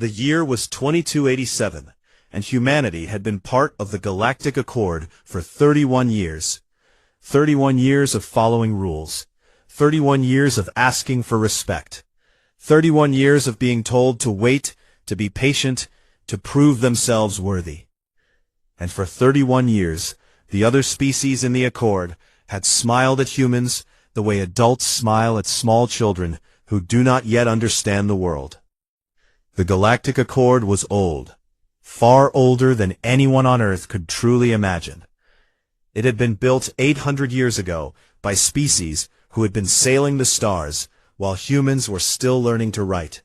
The year was 2287, and humanity had been part of the Galactic Accord for 31 years. 31 years of following rules. 31 years of asking for respect. 31 years of being told to wait, to be patient, to prove themselves worthy. And for 31 years, the other species in the Accord had smiled at humans the way adults smile at small children who do not yet understand the world. The Galactic Accord was old, far older than anyone on Earth could truly imagine. It had been built 800 years ago by species who had been sailing the stars while humans were still learning to write.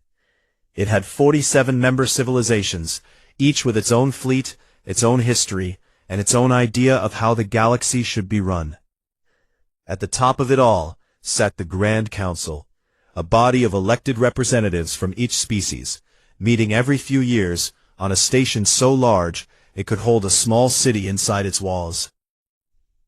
It had 47 member civilizations, each with its own fleet, its own history, and its own idea of how the galaxy should be run. At the top of it all sat the Grand Council, a body of elected representatives from each species, meeting every few years on a station so large it could hold a small city inside its walls.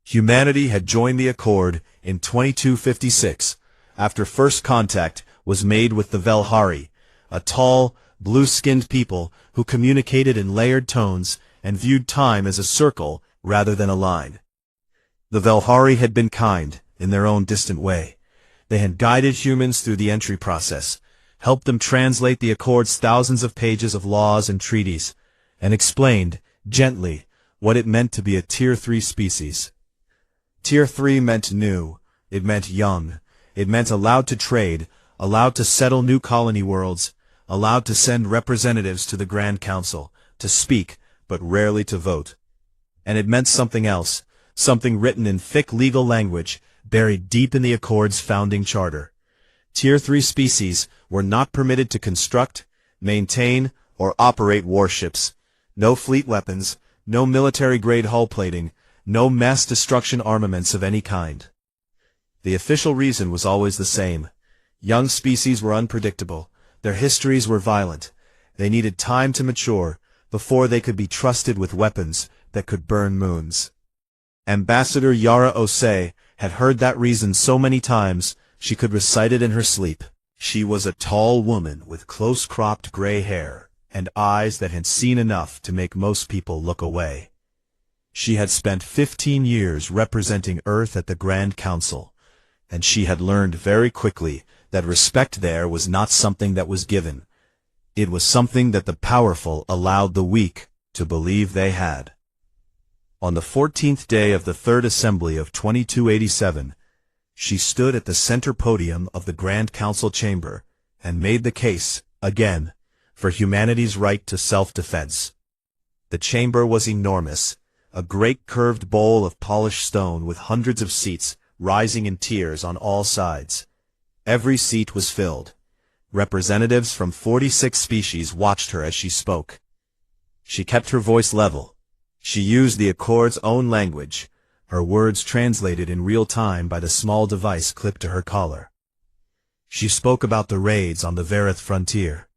Humanity had joined the Accord in 2256, after first contact was made with the Velhari, a tall, blue-skinned people who communicated in layered tones and viewed time as a circle rather than a line. The Velhari had been kind, in their own distant way. They had guided humans through the entry process, helped them translate the Accord's thousands of pages of laws and treaties, and explained, gently, what it meant to be a Tier 3 species. Tier 3 meant new, it meant young, it meant allowed to trade, allowed to settle new colony worlds, allowed to send representatives to the Grand Council, to speak, but rarely to vote. And it meant something else, something written in thick legal language, buried deep in the Accord's founding charter. Tier 3 species were not permitted to construct, maintain, or operate warships. No fleet weapons, no military-grade hull plating, no mass destruction armaments of any kind. The official reason was always the same. Young species were unpredictable, their histories were violent, they needed time to mature before they could be trusted with weapons that could burn moons. Ambassador Yara Osei had heard that reason so many times she could recite it in her sleep. She was a tall woman with close-cropped gray hair and eyes that had seen enough to make most people look away. She had spent 15 years representing Earth at the Grand Council, and she had learned very quickly that respect there was not something that was given. It was something that the powerful allowed the weak to believe they had. On the 14th day of the Third Assembly of 2287, she stood at the center podium of the Grand Council chamber and made the case, again, for humanity's right to self-defense. The chamber was enormous, a great curved bowl of polished stone with hundreds of seats rising in tiers on all sides. Every seat was filled. Representatives from 46 species watched her as she spoke. She kept her voice level. She used the Accord's own language, her words translated in real time by the small device clipped to her collar. She spoke about the raids on the Verith frontier.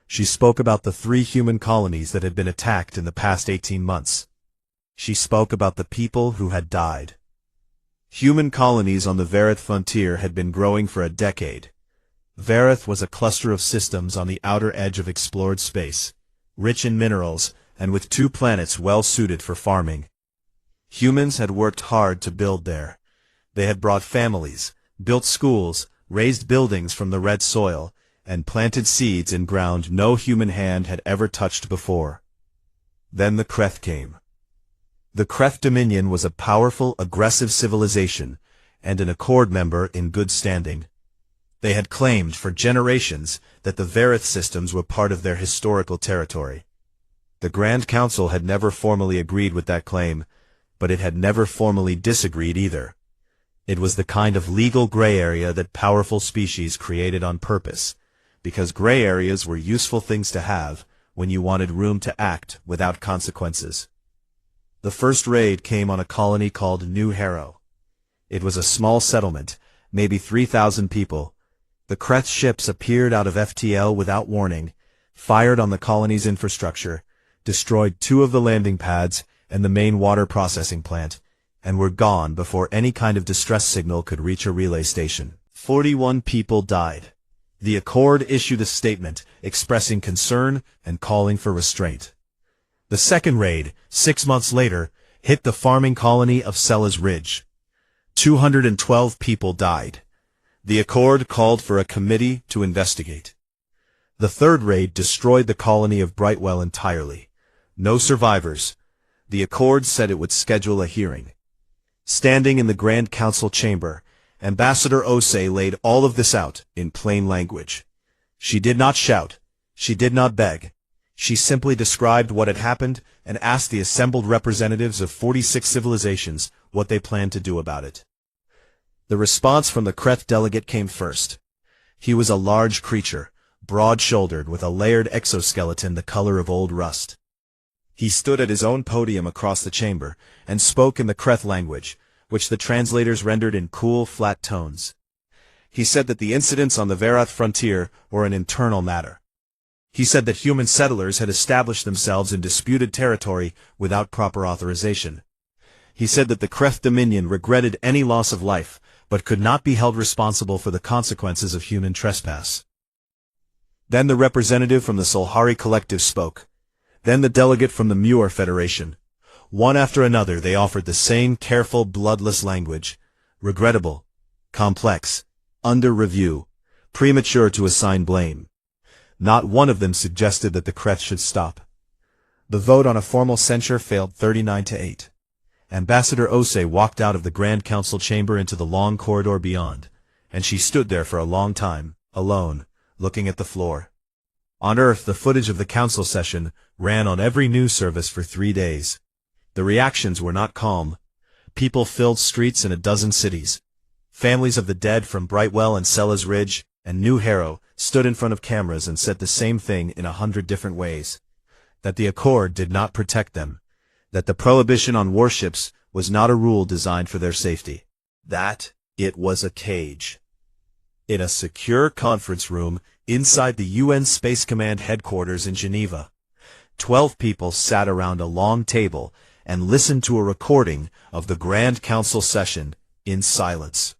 She spoke about the 3 human colonies that had been attacked in the past 18 months. She spoke about the people who had died. Human colonies on the Verith frontier had been growing for a decade. Verith was a cluster of systems on the outer edge of explored space, rich in minerals and with 2 planets well suited for farming. Humans had worked hard to build there. They had brought families, built schools, raised buildings from the red soil, and planted seeds in ground no human hand had ever touched before. Then the Kreth came. The Kreth Dominion was a powerful, aggressive civilization, and an Accord member in good standing. They had claimed for generations that the Verith systems were part of their historical territory. The Grand Council had never formally agreed with that claim, but it had never formally disagreed either. It was the kind of legal gray area that powerful species created on purpose, because gray areas were useful things to have when you wanted room to act without consequences. The first raid came on a colony called New Harrow. It was a small settlement, maybe 3,000 people. The Kreth ships appeared out of FTL without warning, fired on the colony's infrastructure, destroyed 2 of the landing pads and the main water processing plant, and were gone before any kind of distress signal could reach a relay station. 41 people died. The Accord issued a statement expressing concern and calling for restraint. The second raid, 6 months later, hit the farming colony of Sellas Ridge. 212 people died. The Accord called for a committee to investigate. The third raid destroyed the colony of Brightwell entirely. No survivors. The Accord said it would schedule a hearing. Standing in the Grand Council chamber, Ambassador Osei laid all of this out in plain language. She did not shout. She did not beg. She simply described what had happened and asked the assembled representatives of 46 civilizations what they planned to do about it. The response from the Kreth delegate came first. He was a large creature, broad-shouldered with a layered exoskeleton the color of old rust. He stood at his own podium across the chamber and spoke in the Kreth language, which the translators rendered in cool, flat tones. He said that the incidents on the Varath frontier were an internal matter. He said that human settlers had established themselves in disputed territory without proper authorization. He said that the Kreth Dominion regretted any loss of life, but could not be held responsible for the consequences of human trespass. Then the representative from the Solhari Collective spoke. Then the delegate from the Muir Federation. One after another they offered the same careful, bloodless language. Regrettable, complex, under review, premature to assign blame. Not one of them suggested that the Kreth should stop. The vote on a formal censure failed 39-8. Ambassador Osei walked out of the Grand Council chamber into the long corridor beyond, and she stood there for a long time, alone, looking at the floor. On Earth, the footage of the council session ran on every news service for 3 days. The reactions were not calm. People filled streets in a dozen cities. Families of the dead from Brightwell and Sellas Ridge and New Harrow stood in front of cameras and said the same thing in 100 different ways. That the Accord did not protect them. That the prohibition on warships was not a rule designed for their safety. That it was a cage. In a secure conference room inside the UN Space Command headquarters in Geneva, 12 people sat around a long table and listened to a recording of the Grand Council session in silence.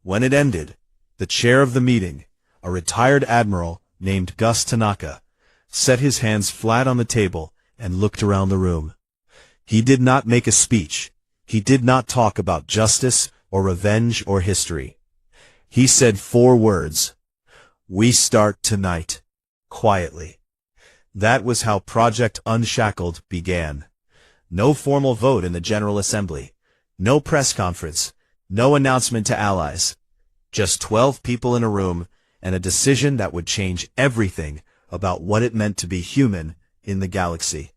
When it ended, the chair of the meeting, a retired admiral named Gus Tanaka, set his hands flat on the table and looked around the room. He did not make a speech. He did not talk about justice or revenge or history. He said 4 words. We start tonight. Quietly. That was how Project Unshackled began. No formal vote in the General Assembly. No press conference. No announcement to allies. Just 12 people in a room and a decision that would change everything about what it meant to be human in the galaxy.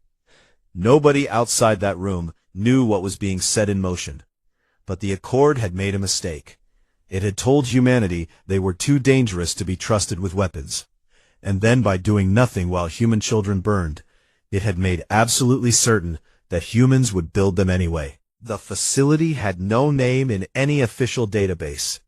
Nobody outside that room knew what was being set in motion. But the Accord had made a mistake. It had told humanity they were too dangerous to be trusted with weapons. And then by doing nothing while human children burned, it had made absolutely certain that humans would build them anyway. The facility had no name in any official database.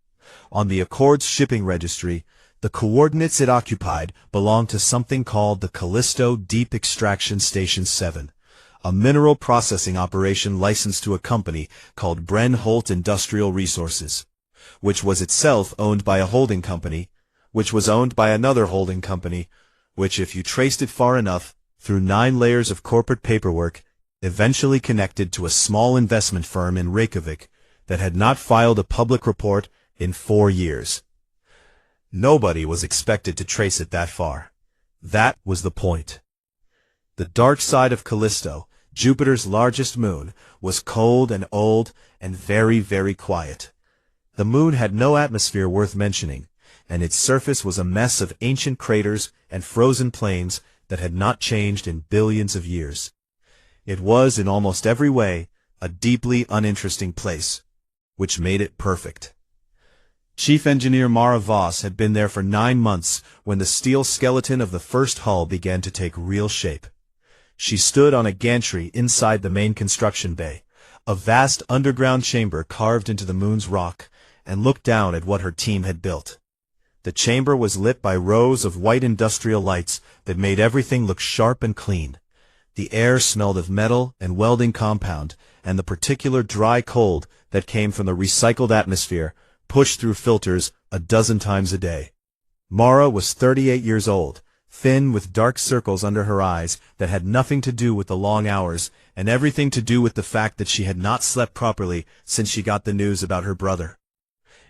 On the Accord's shipping registry, the coordinates it occupied belonged to something called the Callisto Deep Extraction Station 7, a mineral processing operation licensed to a company called Bren-Holt Industrial Resources, which was itself owned by a holding company, which was owned by another holding company, which, if you traced it far enough, through 9 layers of corporate paperwork, eventually connected to a small investment firm in Reykjavik that had not filed a public report in 4 years. Nobody was expected to trace it that far. That was the point. The dark side of Callisto, Jupiter's largest moon, was cold and old and very, very quiet. The moon had no atmosphere worth mentioning, and its surface was a mess of ancient craters and frozen plains that had not changed in billions of years. It was, in almost every way, a deeply uninteresting place, which made it perfect. Chief Engineer Mara Voss had been there for 9 months when the steel skeleton of the first hull began to take real shape. She stood on a gantry inside the main construction bay, a vast underground chamber carved into the moon's rock, and looked down at what her team had built. The chamber was lit by rows of white industrial lights that made everything look sharp and clean. The air smelled of metal and welding compound, and the particular dry cold that came from the recycled atmosphere pushed through filters a dozen times a day. Mara was 38 years old, thin with dark circles under her eyes that had nothing to do with the long hours and everything to do with the fact that she had not slept properly since she got the news about her brother.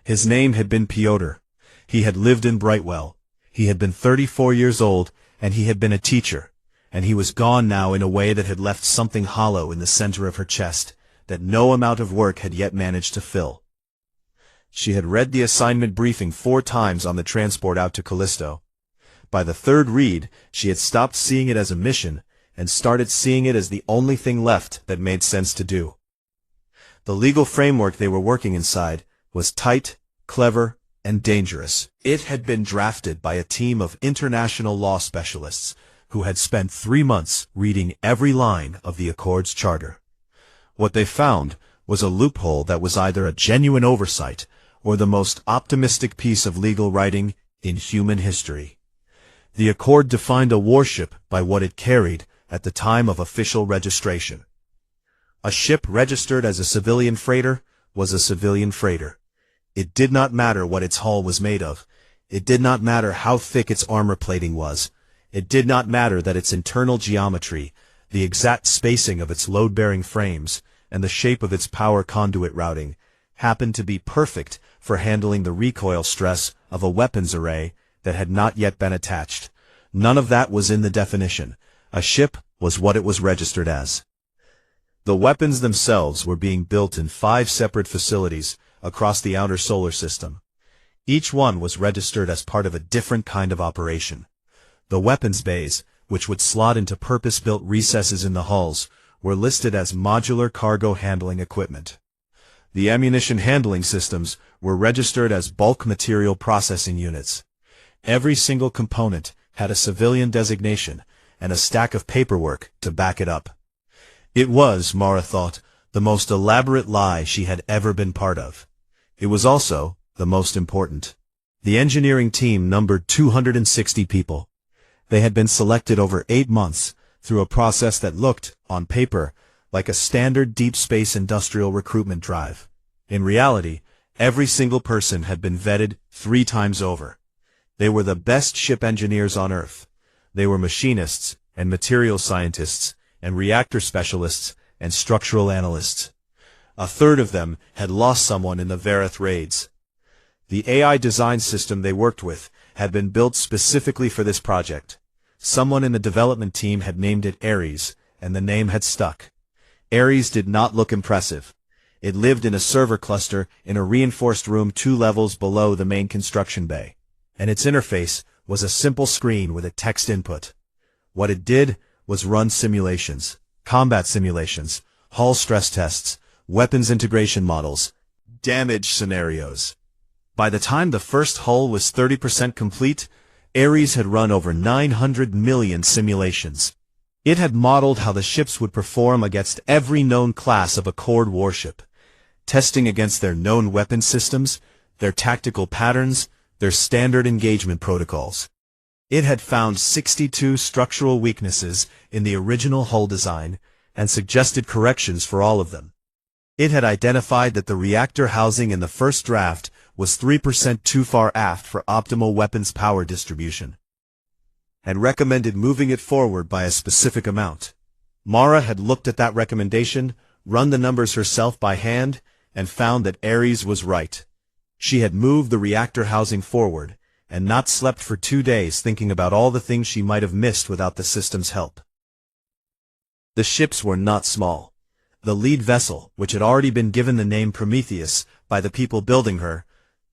His name had been Piotr. He had lived in Brightwell. He had been 34 years old, and he had been a teacher, and he was gone now in a way that had left something hollow in the center of her chest that no amount of work had yet managed to fill. She had read the assignment briefing 4 times on the transport out to Callisto. By the 3rd read, she had stopped seeing it as a mission and started seeing it as the only thing left that made sense to do. The legal framework they were working inside was tight, clever, and dangerous. It had been drafted by a team of international law specialists who had spent 3 months reading every line of the Accord's charter. What they found was a loophole that was either a genuine oversight or the most optimistic piece of legal writing in human history. The Accord defined a warship by what it carried at the time of official registration. A ship registered as a civilian freighter was a civilian freighter. It did not matter what its hull was made of. It did not matter how thick its armor plating was. It did not matter that its internal geometry, the exact spacing of its load-bearing frames, and the shape of its power conduit routing happened to be perfect for handling the recoil stress of a weapons array that had not yet been attached. None of that was in the definition. A ship was what it was registered as. The weapons themselves were being built in 5 separate facilities across the outer solar system. Each one was registered as part of a different kind of operation. The weapons bays, which would slot into purpose-built recesses in the hulls, were listed as modular cargo handling equipment. The ammunition handling systems were registered as bulk material processing units. Every single component had a civilian designation and a stack of paperwork to back it up. It was, Mara thought, the most elaborate lie she had ever been part of. It was also the most important. The engineering team numbered 260 people. They had been selected over 8 months through a process that looked, on paper, like a standard deep space industrial recruitment drive. In reality, every single person had been vetted 3 times over. They were the best ship engineers on Earth. They were machinists and material scientists and reactor specialists and structural analysts. A third of them had lost someone in the Vareth raids. The AI design system they worked with had been built specifically for this project. Someone in the development team had named it Ares, and the name had stuck. Ares did not look impressive. It lived in a server cluster in a reinforced room 2 levels below the main construction bay, and its interface was a simple screen with a text input. What it did was run simulations, combat simulations, hull stress tests, weapons integration models, damage scenarios. By the time the first hull was 30% complete, Ares had run over 900 million simulations. It had modeled how the ships would perform against every known class of Accord warship, testing against their known weapon systems, their tactical patterns, their standard engagement protocols. It had found 62 structural weaknesses in the original hull design and suggested corrections for all of them. It had identified that the reactor housing in the first draft was 3% too far aft for optimal weapons power distribution, and recommended moving it forward by a specific amount. Mara had looked at that recommendation, run the numbers herself by hand, and found that Ares was right. She had moved the reactor housing forward, and not slept for 2 days thinking about all the things she might have missed without the system's help. The ships were not small. The lead vessel, which had already been given the name Prometheus by the people building her,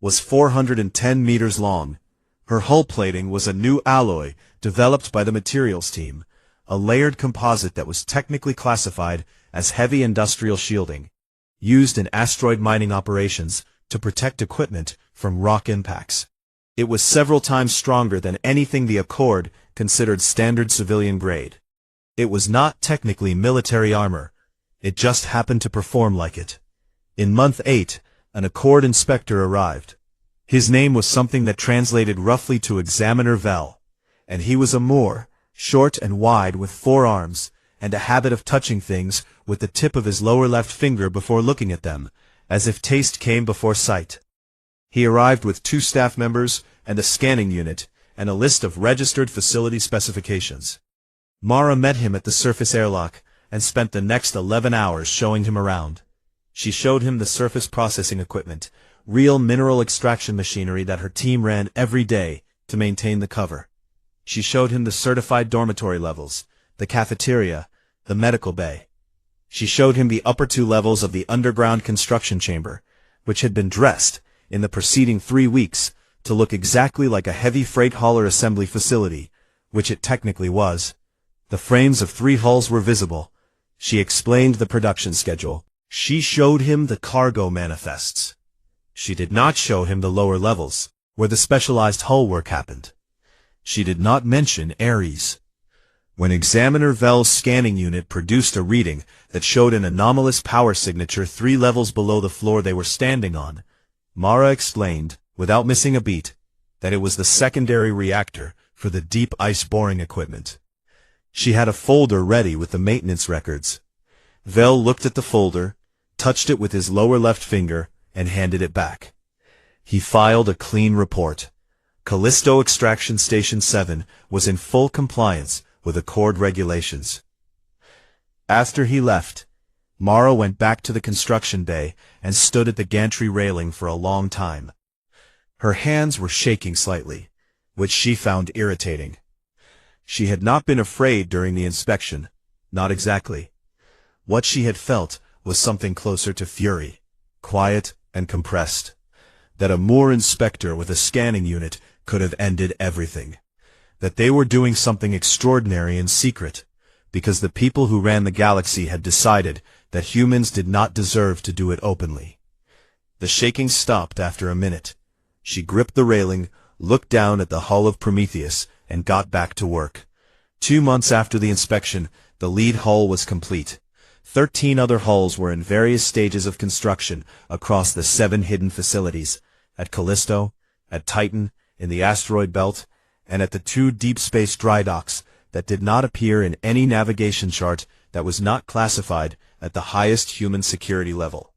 was 410 meters long. Her hull plating was a new alloy developed by the materials team, a layered composite that was technically classified as heavy industrial shielding, used in asteroid mining operations to protect equipment from rock impacts. It was several times stronger than anything the Accord considered standard civilian grade. It was not technically military armor. It just happened to perform like it. In month 8, an Accord inspector arrived. His name was something that translated roughly to Examiner Vel, and he was a Moor, short and wide with 4 arms, and a habit of touching things with the tip of his lower left finger before looking at them, as if taste came before sight. He arrived with 2 staff members and a scanning unit, and a list of registered facility specifications. Mara met him at the surface airlock, and spent the next 11 hours showing him around. She showed him the surface processing equipment, real mineral extraction machinery that her team ran every day to maintain the cover. She showed him the certified dormitory levels, the cafeteria, the medical bay. She showed him the upper 2 levels of the underground construction chamber, which had been dressed, in the preceding 3 weeks, to look exactly like a heavy freight hauler assembly facility, which it technically was. The frames of 3 hulls were visible. She explained the production schedule. She showed him the cargo manifests. She did not show him the lower levels, where the specialized hull work happened. She did not mention Ares. When Examiner Vell's scanning unit produced a reading that showed an anomalous power signature 3 levels below the floor they were standing on, Mara explained, without missing a beat, that it was the secondary reactor for the deep ice boring equipment. She had a folder ready with the maintenance records. Vell looked at the folder, touched it with his lower left finger, and handed it back. He filed a clean report. Callisto Extraction Station 7 was in full compliance with Accord regulations. After he left, Mara went back to the construction bay and stood at the gantry railing for a long time. Her hands were shaking slightly, which she found irritating. She had not been afraid during the inspection, not exactly. What she had felt was something closer to fury, quiet and compressed. That a Moore inspector with a scanning unit could have ended everything. That they were doing something extraordinary in secret, because the people who ran the galaxy had decided that humans did not deserve to do it openly. The shaking stopped after a minute. She gripped the railing, looked down at the hull of Prometheus, and got back to work. 2 months after the inspection, the lead hull was complete. 13 other hulls were in various stages of construction across the 7 hidden facilities, at Callisto, at Titan, in the asteroid belt, and at the 2 deep space dry docks that did not appear in any navigation chart that was not classified at the highest human security level.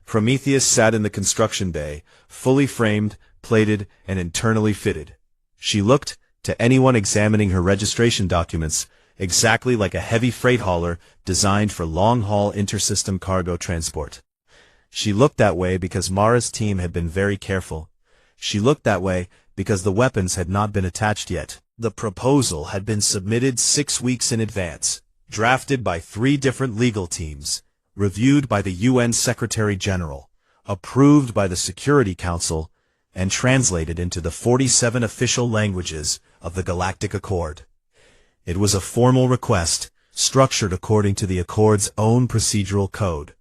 Prometheus sat in the construction bay, fully framed, plated, and internally fitted. She looked, to anyone examining her registration documents, exactly like a heavy freight hauler designed for long-haul intersystem cargo transport. She looked that way because Mara's team had been very careful. She looked that way because the weapons had not been attached yet. The proposal had been submitted 6 weeks in advance, drafted by 3 different legal teams, reviewed by the UN Secretary-General, approved by the Security Council, and translated into the 47 official languages of the Galactic Accord. It was a formal request, structured according to the Accord's own procedural code,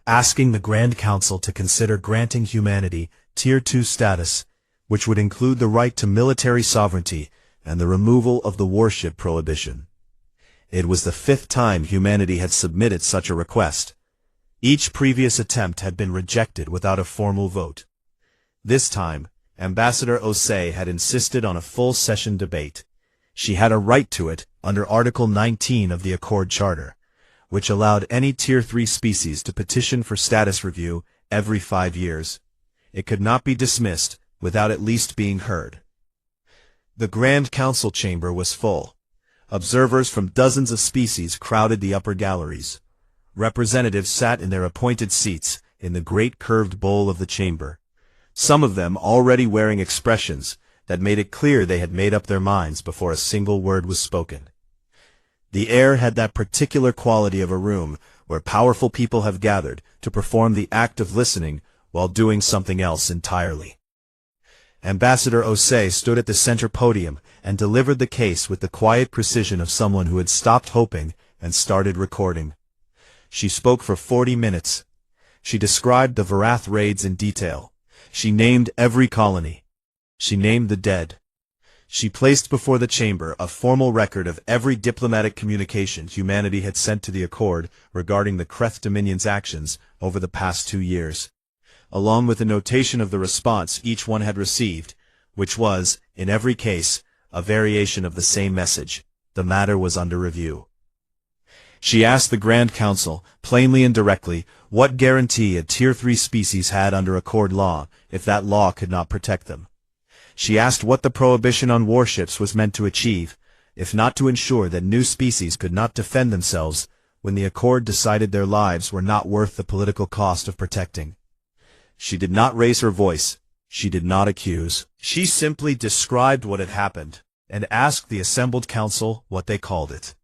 asking the Grand Council to consider granting humanity Tier 2 status, which would include the right to military sovereignty and the removal of the warship prohibition. It was the 5th time humanity had submitted such a request. Each previous attempt had been rejected without a formal vote. This time, Ambassador Osei had insisted on a full-session debate. She had a right to it under Article 19 of the Accord Charter, which allowed any Tier 3 species to petition for status review every 5 years. It could not be dismissed without at least being heard. The Grand Council chamber was full. Observers from dozens of species crowded the upper galleries. Representatives sat in their appointed seats in the great curved bowl of the chamber, some of them already wearing expressions that made it clear they had made up their minds before a single word was spoken. The air had that particular quality of a room where powerful people have gathered to perform the act of listening while doing something else entirely. Ambassador Osei stood at the center podium and delivered the case with the quiet precision of someone who had stopped hoping and started recording. She spoke for 40 minutes. She described the Varath raids in detail. She named every colony. She named the dead. She placed before the chamber a formal record of every diplomatic communication humanity had sent to the Accord regarding the Kreth Dominion's actions over the past 2 years, along with a notation of the response each one had received, which was, in every case, a variation of the same message: the matter was under review. She asked the Grand Council, plainly and directly, what guarantee a Tier 3 species had under Accord law if that law could not protect them. She asked what the prohibition on warships was meant to achieve, if not to ensure that new species could not defend themselves when the Accord decided their lives were not worth the political cost of protecting. She did not raise her voice. She did not accuse. She simply described what had happened and asked the assembled council what they called it.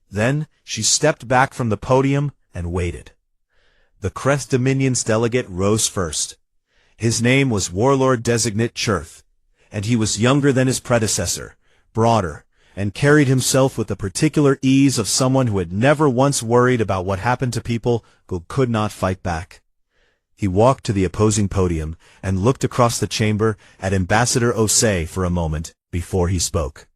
Then she stepped back from the podium and waited. The Crest Dominion's delegate rose first. His name was Warlord Designate Chirth, and he was younger than his predecessor, broader, and carried himself with the particular ease of someone who had never once worried about what happened to people who could not fight back. He walked to the opposing podium and looked across the chamber at Ambassador Osei for a moment before he spoke.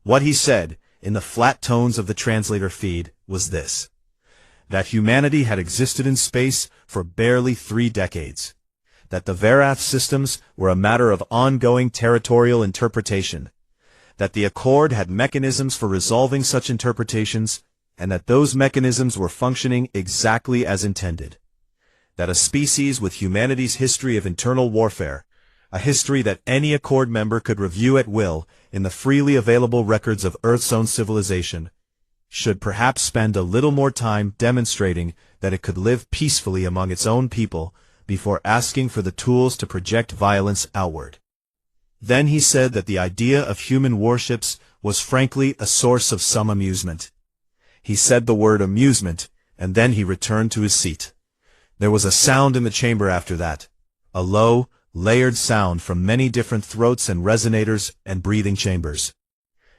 What he said, in the flat tones of the translator feed, was this: that humanity had existed in space for barely 3 decades. That the Verath systems were a matter of ongoing territorial interpretation, that the Accord had mechanisms for resolving such interpretations, and that those mechanisms were functioning exactly as intended. That a species with humanity's history of internal warfare, a history that any Accord member could review at will in the freely available records of Earth's own civilization, should perhaps spend a little more time demonstrating that it could live peacefully among its own people before asking for the tools to project violence outward. Then he said that the idea of human warships was frankly a source of some amusement. He said the word amusement, and then he returned to his seat. There was a sound in the chamber after that, a low, layered sound from many different throats and resonators and breathing chambers.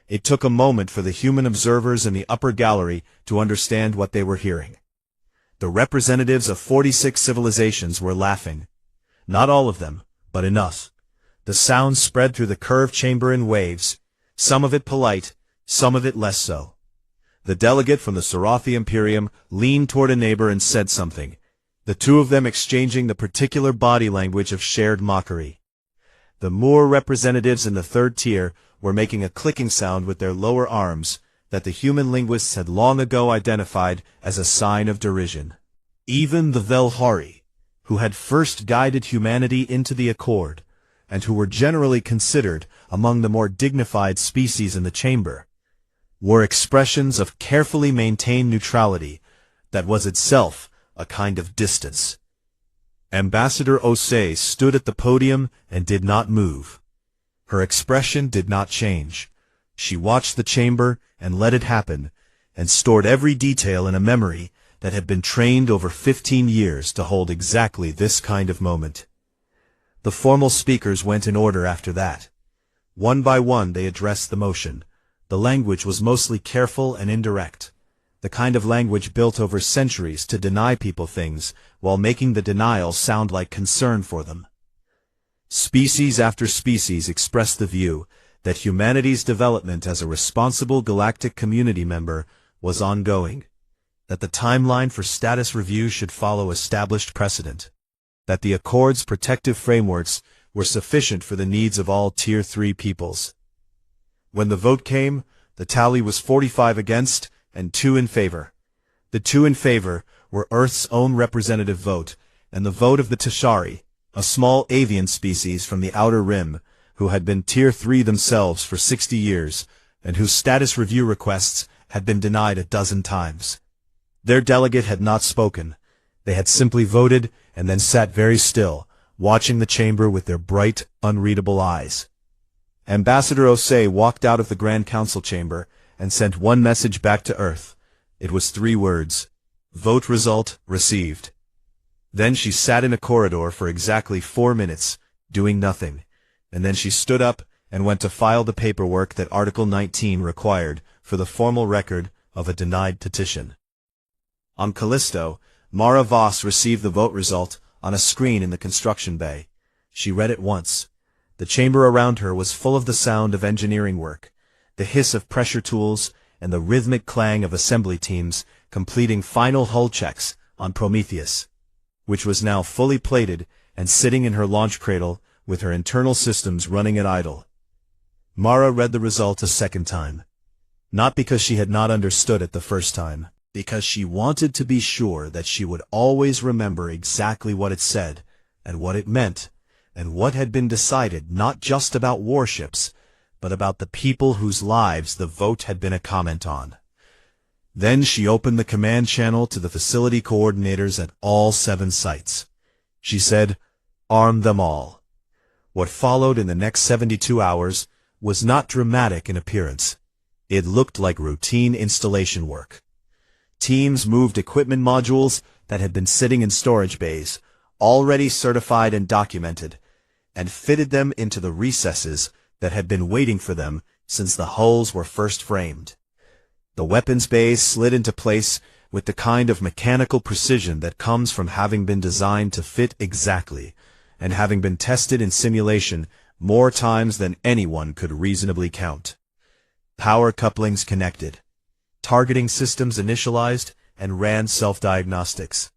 It took a moment for the human observers in the upper gallery to understand what they were hearing. The representatives of 46 civilizations were laughing. Not all of them, but enough. The sound spread through the curved chamber in waves, some of it polite, some of it less so. The delegate from the Sarathi Imperium leaned toward a neighbor and said something, the two of them exchanging the particular body language of shared mockery. The Moor representatives in the third tier were making a clicking sound with their lower arms that the human linguists had long ago identified as a sign of derision. Even the Velhari, who had first guided humanity into the Accord, and who were generally considered among the more dignified species in the chamber, were expressions of carefully maintained neutrality that was itself a kind of distance. Ambassador Osei stood at the podium and did not move. Her expression did not change. She watched the chamber and let it happen, and stored every detail in a memory that had been trained over 15 years to hold exactly this kind of moment. The formal speakers went in order after that. One by one they addressed the motion. The language was mostly careful and indirect, the kind of language built over centuries to deny people things while making the denial sound like concern for them. Species after species expressed the view that humanity's development as a responsible galactic community member was ongoing, that the timeline for status review should follow established precedent, that the Accord's protective frameworks were sufficient for the needs of all Tier 3 peoples. When the vote came, the tally was 45 against and 2 in favor. The 2 in favor were Earth's own representative vote and the vote of the Tashari, a small avian species from the Outer Rim, who had been Tier 3 themselves for 60 years, and whose status review requests had been denied a dozen times. Their delegate had not spoken. They had simply voted and then sat very still, watching the chamber with their bright, unreadable eyes. Ambassador Osei walked out of the Grand Council chamber and sent one message back to Earth. It was 3 words: vote result received. Then she sat in a corridor for exactly 4 minutes, doing nothing, and then she stood up and went to file the paperwork that Article 19 required for the formal record of a denied petition. On Callisto, Mara Voss received the vote result on a screen in the construction bay. She read it once. The chamber around her was full of the sound of engineering work, the hiss of pressure tools, and the rhythmic clang of assembly teams completing final hull checks on Prometheus, which was now fully plated and sitting in her launch cradle with her internal systems running at idle. Mara read the result a second time. Not because she had not understood it the first time, because she wanted to be sure that she would always remember exactly what it said and what it meant, and what had been decided not just about warships, but about the people whose lives the vote had been a comment on. Then she opened the command channel to the facility coordinators at all 7 sites. She said, "Arm them all." What followed in the next 72 hours was not dramatic in appearance. It looked like routine installation work. Teams moved equipment modules that had been sitting in storage bays, already certified and documented, and fitted them into the recesses that had been waiting for them since the hulls were first framed. The weapons bays slid into place with the kind of mechanical precision that comes from having been designed to fit exactly, and having been tested in simulation more times than anyone could reasonably count. Power couplings connected. Targeting systems initialized and ran self-diagnostics.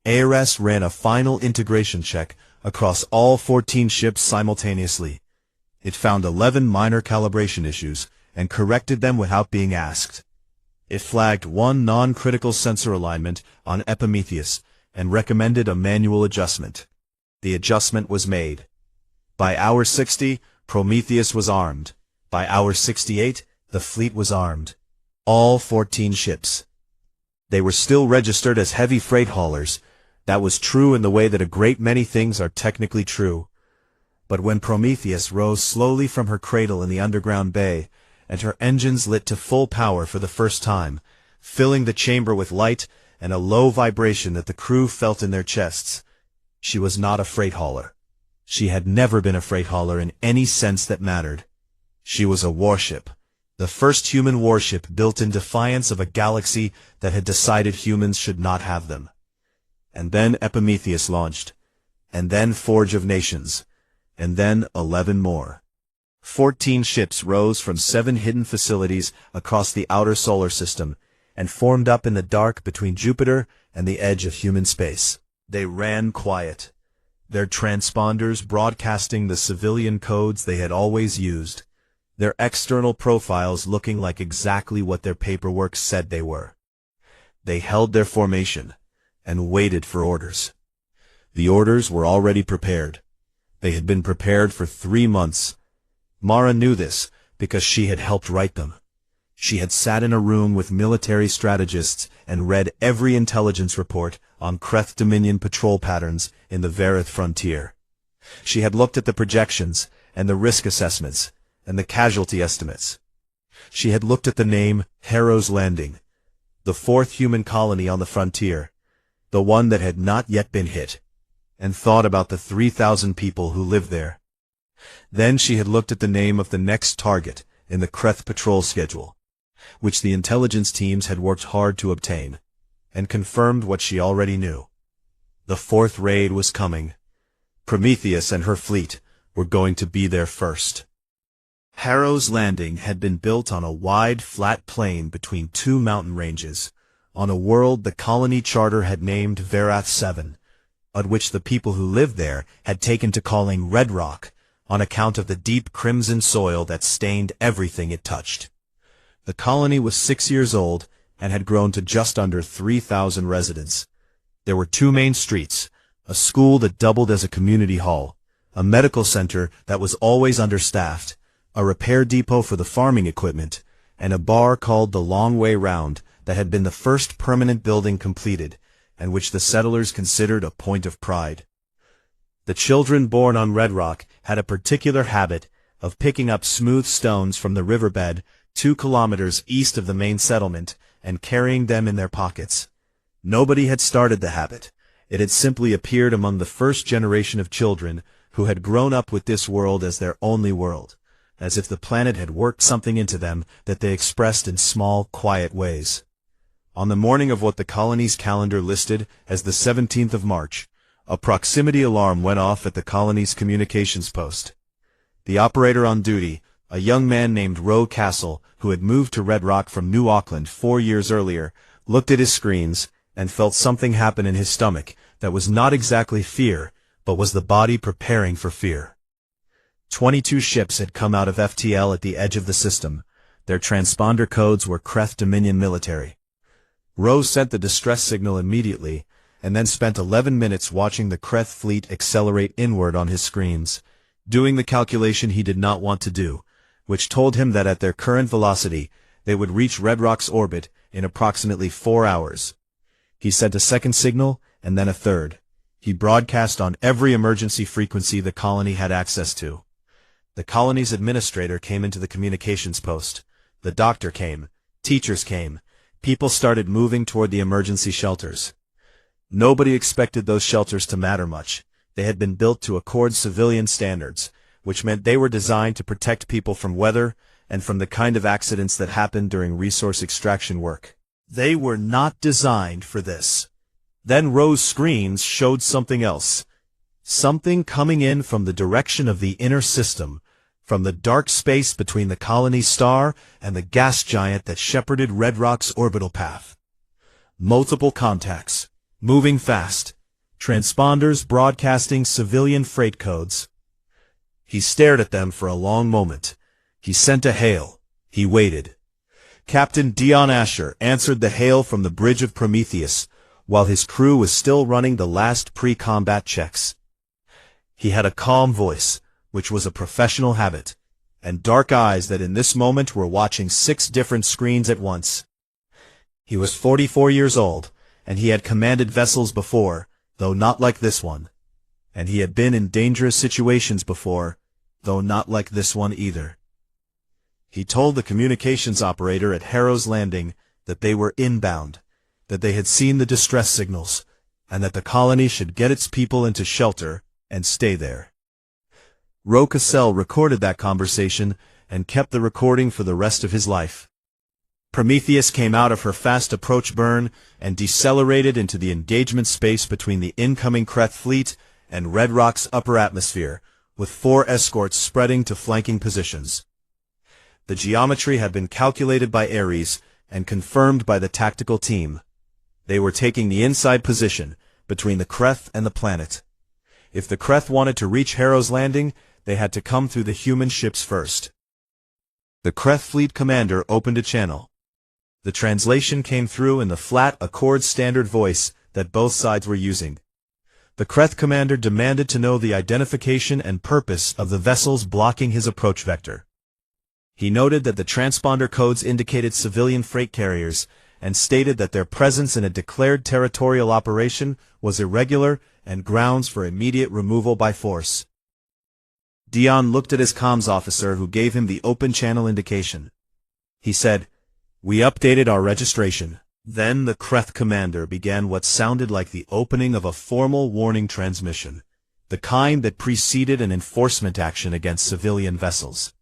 ARS ran a final integration check across all 14 ships simultaneously. It found 11 minor calibration issues and corrected them without being asked. It flagged one non-critical sensor alignment on Epimetheus and recommended a manual adjustment. The adjustment was made. By hour 60, Prometheus was armed. By hour 68, the fleet was armed. All 14 ships. They were still registered as heavy freight haulers. That was true in the way that a great many things are technically true. But when Prometheus rose slowly from her cradle in the underground bay, and her engines lit to full power for the first time, filling the chamber with light and a low vibration that the crew felt in their chests, she was not a freight hauler. She had never been a freight hauler in any sense that mattered. She was a warship, the first human warship built in defiance of a galaxy that had decided humans should not have them. And then Epimetheus launched, and then Forge of Nations, and then 11 more. 14 ships rose from 7 hidden facilities across the outer solar system and formed up in the dark between Jupiter and the edge of human space. They ran quiet, their transponders broadcasting the civilian codes they had always used, their external profiles looking like exactly what their paperwork said they were. They held their formation and waited for orders. The orders were already prepared. They had been prepared for 3 months. Mara knew this because she had helped write them. She had sat in a room with military strategists and read every intelligence report on Kreth Dominion patrol patterns in the Verith frontier. She had looked at the projections and the risk assessments and the casualty estimates. She had looked at the name Harrow's Landing, the 4th human colony on the frontier, the one that had not yet been hit, and thought about the 3,000 people who lived there. Then she had looked at the name of the next target in the Kreth patrol schedule, which the intelligence teams had worked hard to obtain, and confirmed what she already knew. The 4th raid was coming. Prometheus and her fleet were going to be there first. Harrow's Landing had been built on a wide, flat plain between 2 mountain ranges, on a world the colony charter had named Verath 7, at which the people who lived there had taken to calling Red Rock, on account of the deep crimson soil that stained everything it touched. The colony was 6 years old and had grown to just under 3,000 residents. There were 2 main streets, a school that doubled as a community hall, a medical center that was always understaffed, a repair depot for the farming equipment, and a bar called the Long Way Round that had been the first permanent building completed, and which the settlers considered a point of pride. The children born on Red Rock had a particular habit of picking up smooth stones from the riverbed 2 kilometers east of the main settlement and carrying them in their pockets. Nobody had started the habit. It had simply appeared among the first generation of children who had grown up with this world as their only world, as if the planet had worked something into them that they expressed in small, quiet ways. On the morning of what the colony's calendar listed as the 17th of March, a proximity alarm went off at the colony's communications post. The operator on duty, a young man named Roe Castle, who had moved to Red Rock from New Auckland 4 years earlier, looked at his screens and felt something happen in his stomach that was not exactly fear, but was the body preparing for fear. 22 ships had come out of FTL at the edge of the system. Their transponder codes were Kreth Dominion military. Roe sent the distress signal immediately, and then spent 11 minutes watching the Kreth fleet accelerate inward on his screens, doing the calculation he did not want to do, which told him that at their current velocity, they would reach Red Rock's orbit in approximately 4 hours. He sent a second signal, and then a third. He broadcast on every emergency frequency the colony had access to. The colony's administrator came into the communications post. The doctor came. Teachers came. People started moving toward the emergency shelters. Nobody expected those shelters to matter much. They had been built to accord civilian standards, which meant they were designed to protect people from weather and from the kind of accidents that happened during resource extraction work. They were not designed for this. Then Rose's screens showed something else. Something coming in from the direction of the inner system, from the dark space between the colony's star and the gas giant that shepherded Red Rock's orbital path. Multiple contacts, moving fast, transponders broadcasting civilian freight codes. He stared at them for a long moment. He sent a hail. He waited. Captain Dion Asher answered the hail from the bridge of Prometheus, while his crew was still running the last pre-combat checks. He had a calm voice, which was a professional habit, and dark eyes that in this moment were watching 6 different screens at once. He was 44 years old, and he had commanded vessels before, though not like this one. And he had been in dangerous situations before, though not like this one either. He told the communications operator at Harrow's Landing that they were inbound, that they had seen the distress signals, and that the colony should get its people into shelter and stay there. Ro Cassell recorded that conversation and kept the recording for the rest of his life. Prometheus came out of her fast approach burn and decelerated into the engagement space between the incoming Kreth fleet and Red Rock's upper atmosphere, with 4 escorts spreading to flanking positions. The geometry had been calculated by Ares and confirmed by the tactical team. They were taking the inside position between the Kreth and the planet. If the Kreth wanted to reach Harrow's Landing, they had to come through the human ships first. The Kreth fleet commander opened a channel. The translation came through in the flat Accord standard voice that both sides were using. The Kreth commander demanded to know the identification and purpose of the vessels blocking his approach vector. He noted that the transponder codes indicated civilian freight carriers and stated that their presence in a declared territorial operation was irregular and grounds for immediate removal by force. Dion looked at his comms officer, who gave him the open channel indication. He said, "We updated our registration." Then the Kreth commander began what sounded like the opening of a formal warning transmission, the kind that preceded an enforcement action against civilian vessels.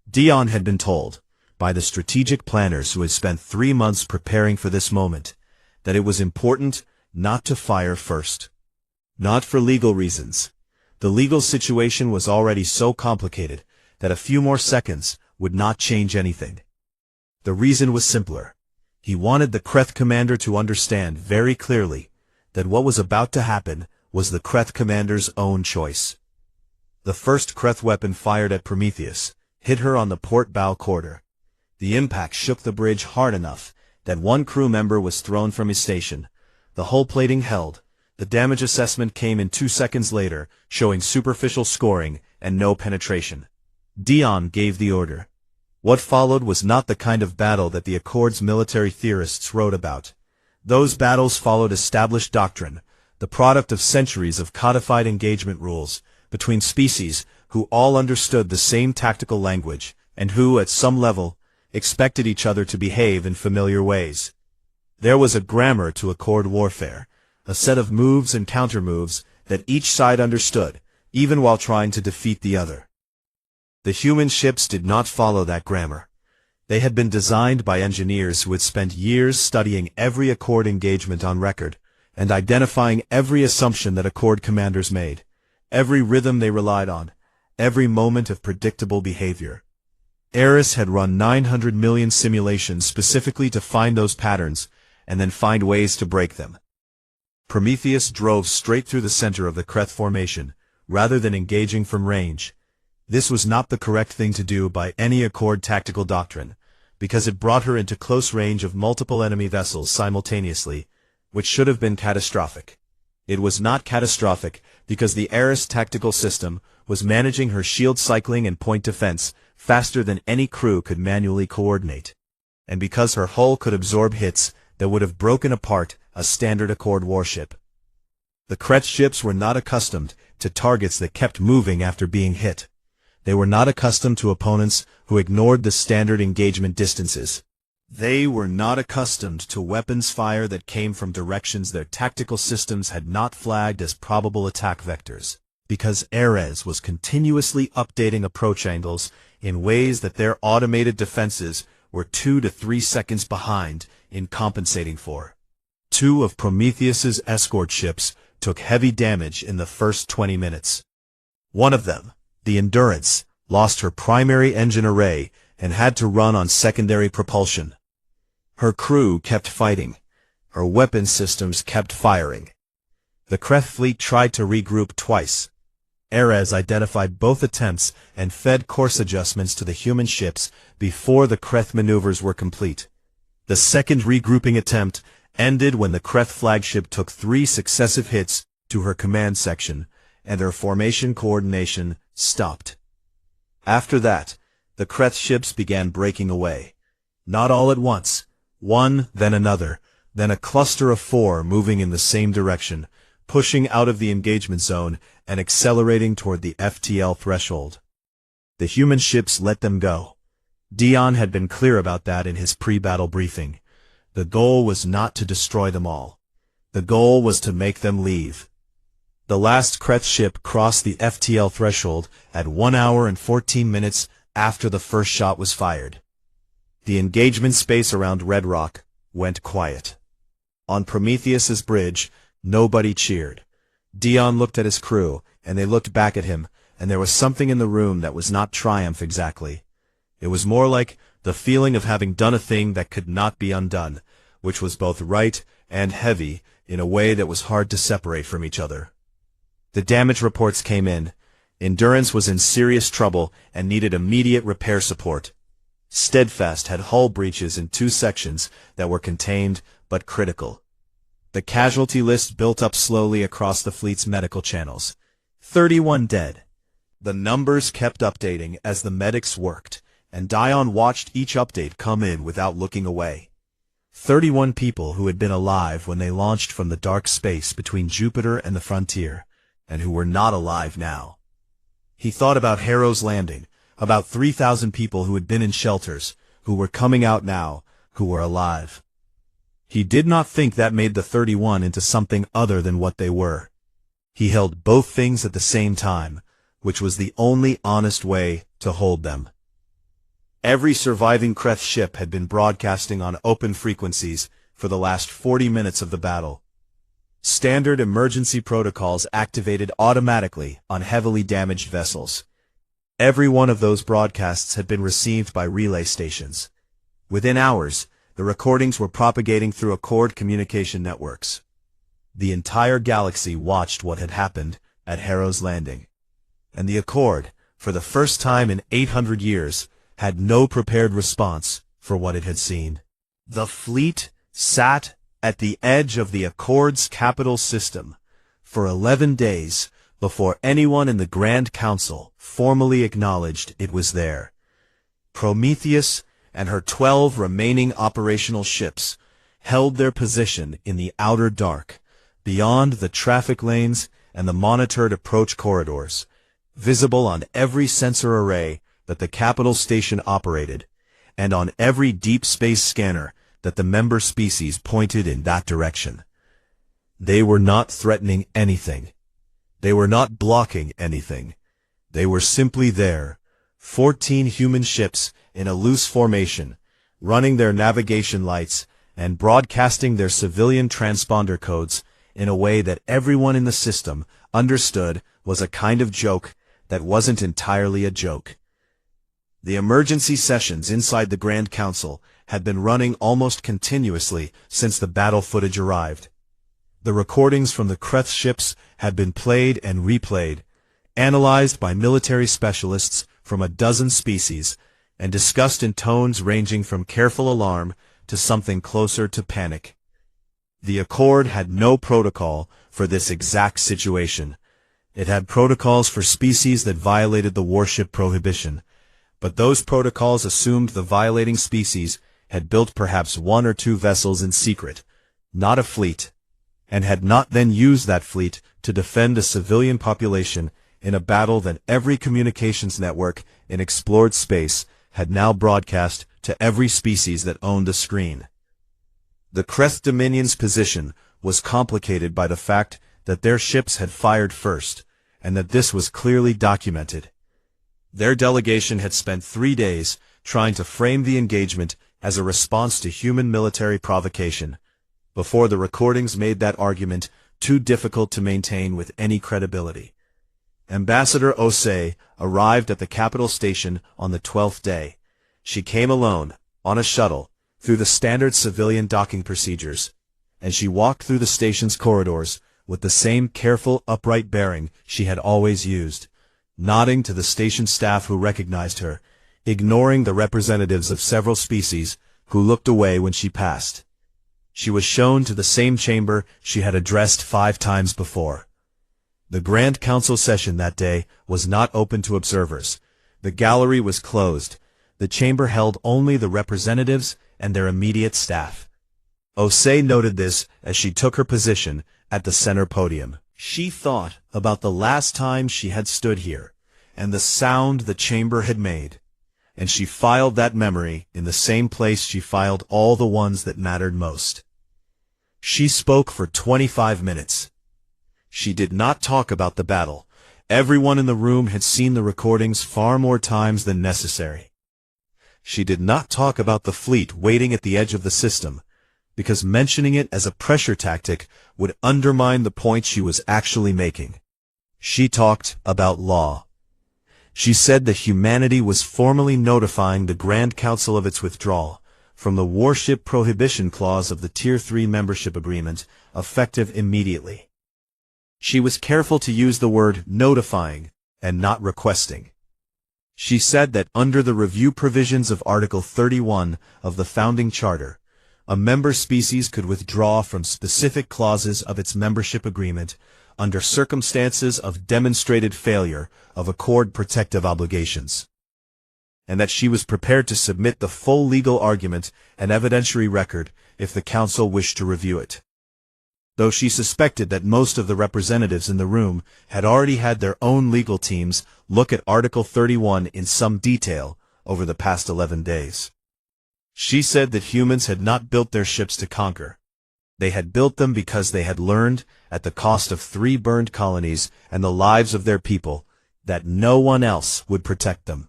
Dion had been told, by the strategic planners who had spent 3 months preparing for this moment, that it was important not to fire first. Not for legal reasons. The legal situation was already so complicated that a few more seconds would not change anything. The reason was simpler. He wanted the Kreth commander to understand very clearly that what was about to happen was the Kreth commander's own choice. The first Kreth weapon fired at Prometheus hit her on the port bow quarter. The impact shook the bridge hard enough that one crew member was thrown from his station. The hull plating held. The damage assessment came in 2 seconds later, showing superficial scoring and no penetration. Dion gave the order. What followed was not the kind of battle that the Accord's military theorists wrote about. Those battles followed established doctrine, the product of centuries of codified engagement rules, between species who all understood the same tactical language, and who, at some level, expected each other to behave in familiar ways. There was a grammar to Accord warfare, a set of moves and countermoves that each side understood, even while trying to defeat the other. The human ships did not follow that grammar. They had been designed by engineers who had spent years studying every Accord engagement on record, and identifying every assumption that Accord commanders made, every rhythm they relied on, every moment of predictable behavior. Eris had run 900 million simulations specifically to find those patterns, and then find ways to break them. Prometheus drove straight through the center of the Kreth formation, rather than engaging from range. This was not the correct thing to do by any Accord tactical doctrine, because it brought her into close range of multiple enemy vessels simultaneously, which should have been catastrophic. It was not catastrophic, because the Eris tactical system was managing her shield cycling and point defense faster than any crew could manually coordinate, and because her hull could absorb hits that would have broken apart a standard Accord warship. The Kretz ships were not accustomed to targets that kept moving after being hit. They were not accustomed to opponents who ignored the standard engagement distances. They were not accustomed to weapons fire that came from directions their tactical systems had not flagged as probable attack vectors, because Eris was continuously updating approach angles in ways that their automated defenses were 2 to 3 seconds behind in compensating for. 2 of Prometheus's escort ships took heavy damage in the first 20 minutes. One of them, the Endurance, lost her primary engine array and had to run on secondary propulsion. Her crew kept fighting. Her weapon systems kept firing. The Kretz fleet tried to regroup twice. Eris identified both attempts and fed course adjustments to the human ships before the Kretz maneuvers were complete. The second regrouping attempt ended when the Kretz flagship took 3 successive hits to her command section, and her formation coordination stopped. After that, the Kretz ships began breaking away. Not all at once. One, then another, then a cluster of 4 moving in the same direction, pushing out of the engagement zone and accelerating toward the FTL threshold. The human ships let them go. Dion had been clear about that in his pre-battle briefing. The goal was not to destroy them all. The goal was to make them leave. The last Kretz ship crossed the FTL threshold at 1 hour and 14 minutes after the first shot was fired. The engagement space around Red Rock went quiet. On Prometheus's bridge, nobody cheered. Dion looked at his crew, and they looked back at him, and there was something in the room that was not triumph exactly. It was more like the feeling of having done a thing that could not be undone, which was both right and heavy in a way that was hard to separate from each other. The damage reports came in. Endurance was in serious trouble and needed immediate repair support. Steadfast had hull breaches in 2 sections that were contained but critical. The casualty list built up slowly across the fleet's medical channels. 31 dead. The numbers kept updating as the medics worked, and Dion watched each update come in without looking away. 31 people who had been alive when they launched from the dark space between Jupiter and the frontier, and who were not alive now. He thought about Harrow's Landing, about 3,000 people who had been in shelters, who were coming out now, who were alive. He did not think that made the 31 into something other than what they were. He held both things at the same time, which was the only honest way to hold them. Every surviving Kretz ship had been broadcasting on open frequencies for the last 40 minutes of the battle. Standard emergency protocols activated automatically on heavily damaged vessels. Every one of those broadcasts had been received by relay stations. Within hours, the recordings were propagating through Accord communication networks. The entire galaxy watched what had happened at Harrow's Landing. And the Accord, for the first time in 800 years, had no prepared response for what it had seen. The fleet sat at the edge of the Accord's capital system for 11 days before anyone in the Grand Council formally acknowledged it was there. Prometheus and her 12 remaining operational ships held their position in the outer dark, beyond the traffic lanes and the monitored approach corridors, visible on every sensor array that the capital station operated, and on every deep space scanner that the member species pointed in that direction. They were not threatening anything. They were not blocking anything. They were simply there, 14 human ships in a loose formation, running their navigation lights and broadcasting their civilian transponder codes in a way that everyone in the system understood was a kind of joke that wasn't entirely a joke. The emergency sessions inside the Grand Council had been running almost continuously since the battle footage arrived. The recordings from the Kretz ships had been played and replayed, analyzed by military specialists from a dozen species, and discussed in tones ranging from careful alarm to something closer to panic. The Accord had no protocol for this exact situation. It had protocols for species that violated the warship prohibition, but those protocols assumed the violating species had built perhaps 1 or 2 vessels in secret, not a fleet, and had not then used that fleet to defend a civilian population in a battle that every communications network in explored space had now broadcast to every species that owned a screen. The Creth Dominion's position was complicated by the fact that their ships had fired first, and that this was clearly documented. Their delegation had spent 3 days trying to frame the engagement as a response to human military provocation, before the recordings made that argument too difficult to maintain with any credibility. Ambassador Osei arrived at the capital station on the 12th day. She came alone, on a shuttle, through the standard civilian docking procedures, and she walked through the station's corridors with the same careful, upright bearing she had always used, nodding to the station staff who recognized her, ignoring the representatives of several species who looked away when she passed. She was shown to the same chamber she had addressed 5 times before. The Grand Council session that day was not open to observers. The gallery was closed. The chamber held only the representatives and their immediate staff. Osei noted this as she took her position at the center podium. She thought about the last time she had stood here, and the sound the chamber had made, and she filed that memory in the same place she filed all the ones that mattered most. She spoke for 25 minutes. She did not talk about the battle. Everyone in the room had seen the recordings far more times than necessary. She did not talk about the fleet waiting at the edge of the system, because mentioning it as a pressure tactic would undermine the point she was actually making. She talked about law. She said that humanity was formally notifying the Grand Council of its withdrawal from the Warship Prohibition Clause of the Tier 3 membership agreement, effective immediately. She was careful to use the word notifying and not requesting. She said that under the review provisions of Article 31 of the Founding Charter, a member species could withdraw from specific clauses of its membership agreement under circumstances of demonstrated failure of accord protective obligations, and that she was prepared to submit the full legal argument and evidentiary record if the Council wished to review it. Though she suspected that most of the representatives in the room had already had their own legal teams look at Article 31 in some detail over the past 11 days. She said that humans had not built their ships to conquer. They had built them because they had learned, at the cost of 3 burned colonies and the lives of their people, that no one else would protect them.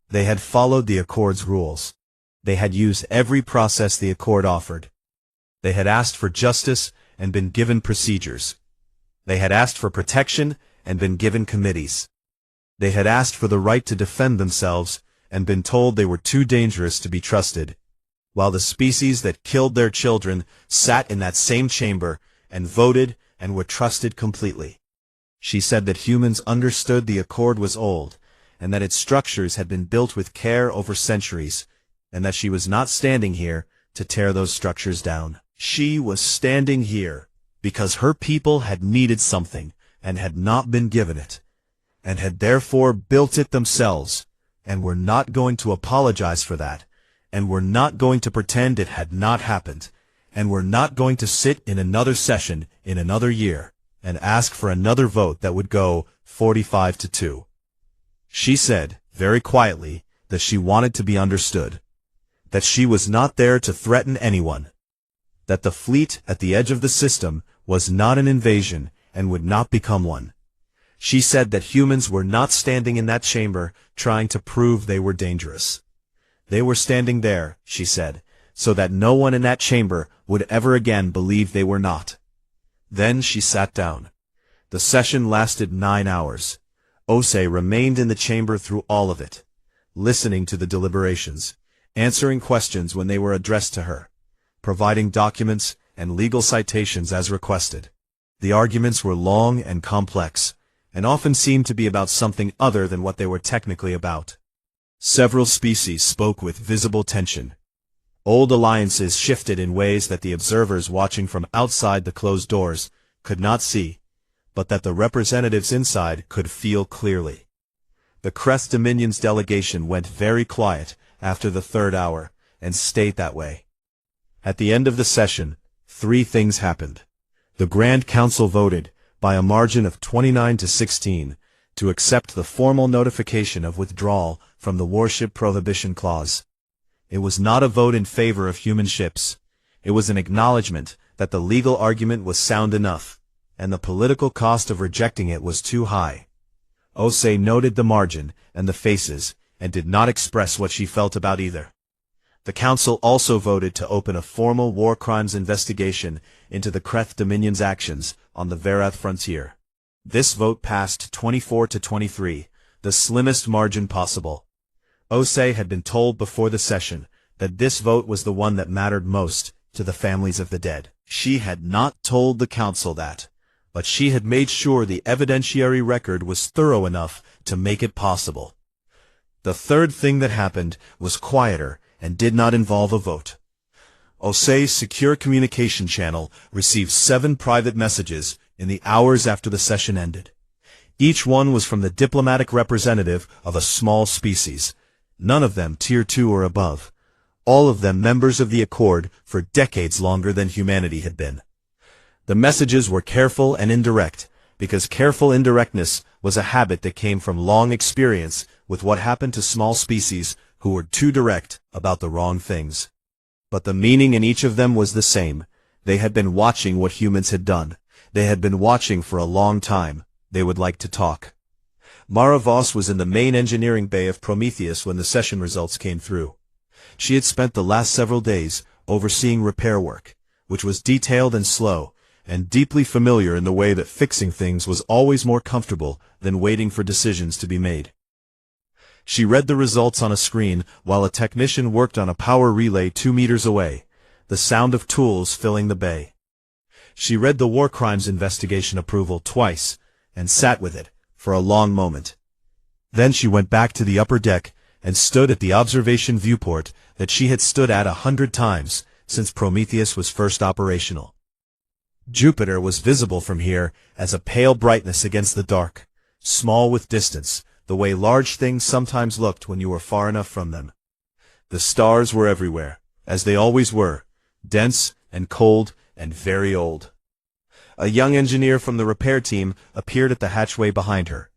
They had followed the Accord's rules. They had used every process the Accord offered. They had asked for justice and been given procedures. They had asked for protection and been given committees. They had asked for the right to defend themselves and been told they were too dangerous to be trusted, while the species that killed their children sat in that same chamber and voted and were trusted completely. She said that humans understood the Accord was old, and that its structures had been built with care over centuries, and that she was not standing here to tear those structures down. She was standing here because her people had needed something and had not been given it, and had therefore built it themselves, and were not going to apologize for that, and were not going to pretend it had not happened, and were not going to sit in another session in another year and ask for another vote that would go 45-2. She said, very quietly, that she wanted to be understood, that she was not there to threaten anyone, that the fleet at the edge of the system was not an invasion and would not become one. She said that humans were not standing in that chamber trying to prove they were dangerous. They were standing there, she said, so that no one in that chamber would ever again believe they were not. Then she sat down. The session lasted 9 hours. Osei remained in the chamber through all of it, listening to the deliberations, answering questions when they were addressed to her, providing documents and legal citations as requested. The arguments were long and complex, and often seemed to be about something other than what they were technically about. Several species spoke with visible tension. Old alliances shifted in ways that the observers watching from outside the closed doors could not see, but that the representatives inside could feel clearly. The Crest Dominion's delegation went very quiet after the third hour, and stayed that way. At the end of the session, 3 things happened. The Grand Council voted, by a margin of 29 to 16, to accept the formal notification of withdrawal from the Warship Prohibition Clause. It was not a vote in favor of human ships. It was an acknowledgement that the legal argument was sound enough, and the political cost of rejecting it was too high. Osei noted the margin and the faces, and did not express what she felt about either. The Council also voted to open a formal war crimes investigation into the Creth Dominion's actions on the Varath frontier. This vote passed 24 to 23, the slimmest margin possible. Osei had been told before the session that this vote was the one that mattered most to the families of the dead. She had not told the Council that, but she had made sure the evidentiary record was thorough enough to make it possible. The third thing that happened was quieter and did not involve a vote. Osei's secure communication channel received 7 private messages in the hours after the session ended. Each one was from the diplomatic representative of a small species, none of them Tier 2 or above, all of them members of the Accord for decades longer than humanity had been. The messages were careful and indirect, because careful indirectness was a habit that came from long experience with what happened to small species who were too direct about the wrong things. But the meaning in each of them was the same. They had been watching what humans had done. They had been watching for a long time. They would like to talk. Mara Voss was in the main engineering bay of Prometheus when the session results came through. She had spent the last several days overseeing repair work, which was detailed and slow, and deeply familiar in the way that fixing things was always more comfortable than waiting for decisions to be made. She read the results on a screen while a technician worked on a power relay 2 meters away, the sound of tools filling the bay. She read the war crimes investigation approval twice, and sat with it for a long moment. Then she went back to the upper deck and stood at the observation viewport that she had stood at 100 times since Prometheus was first operational. Jupiter was visible from here as a pale brightness against the dark, small with distance, the way large things sometimes looked when you were far enough from them. The stars were everywhere, as they always were, dense and cold and very old. A young engineer from the repair team appeared at the hatchway behind her.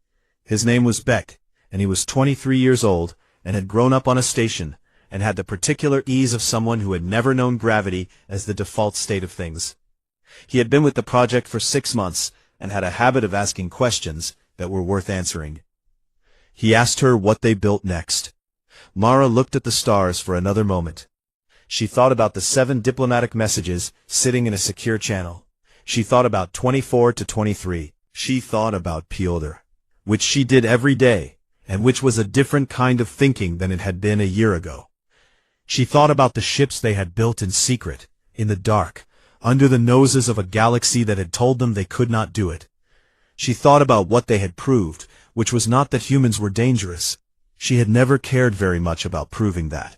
His name was Beck, and he was 23 years old and had grown up on a station and had the particular ease of someone who had never known gravity as the default state of things. He had been with the project for 6 months and had a habit of asking questions that were worth answering. He asked her what they built next. Mara looked at the stars for another moment. She thought about the 7 diplomatic messages sitting in a secure channel. She thought about 24 to 23. She thought about Pyotr, which she did every day, and which was a different kind of thinking than it had been a year ago. She thought about the ships they had built in secret, in the dark, under the noses of a galaxy that had told them they could not do it. She thought about what they had proved, which was not that humans were dangerous. She had never cared very much about proving that.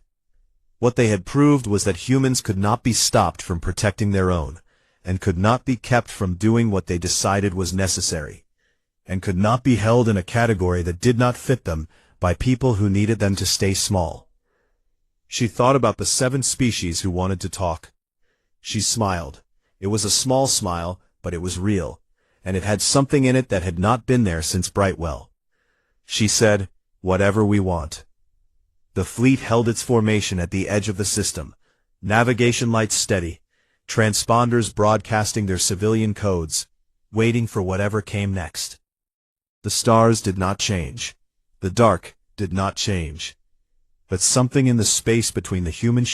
What they had proved was that humans could not be stopped from protecting their own, and could not be kept from doing what they decided was necessary, and could not be held in a category that did not fit them by people who needed them to stay small. She thought about the 7 species who wanted to talk. She smiled. It was a small smile, but it was real, and it had something in it that had not been there since Brightwell. She said, "Whatever we want." The fleet held its formation at the edge of the system, navigation lights steady, transponders broadcasting their civilian codes, waiting for whatever came next. The stars did not change. The dark did not change. But something in the space between the human